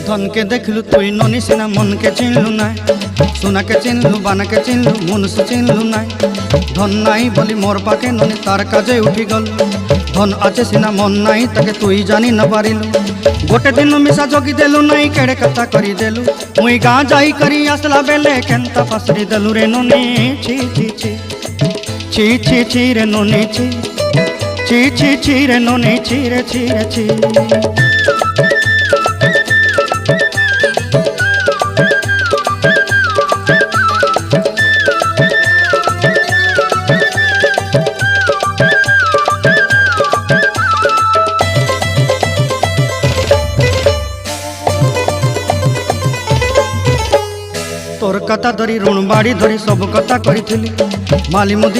धन के देखलु तुई ननी सिना मन के चिन्हलु ना, सोना के चिन्हलु बाना के चिन्हलु मनुष्य चिन्हलु ना। धन नाई बोली मोर पाके ननी तार काजे उठी गल, धन आचे सिना मन नाई ताके तुई जानी न पारिलु। गोटे दिन मिसा जगी देलु नाई केड़े कथा करी देलु, मुई गाँ जाई करी आसला बेले केंता पासरी देलु रे ननी। छी छी छी छी छी छी रे ननी छी छी छी छी रे ननी छी रे छी रे छी। तोर कथा धरी ऋण बाड़ी धरी सब कथा करी माली मुदी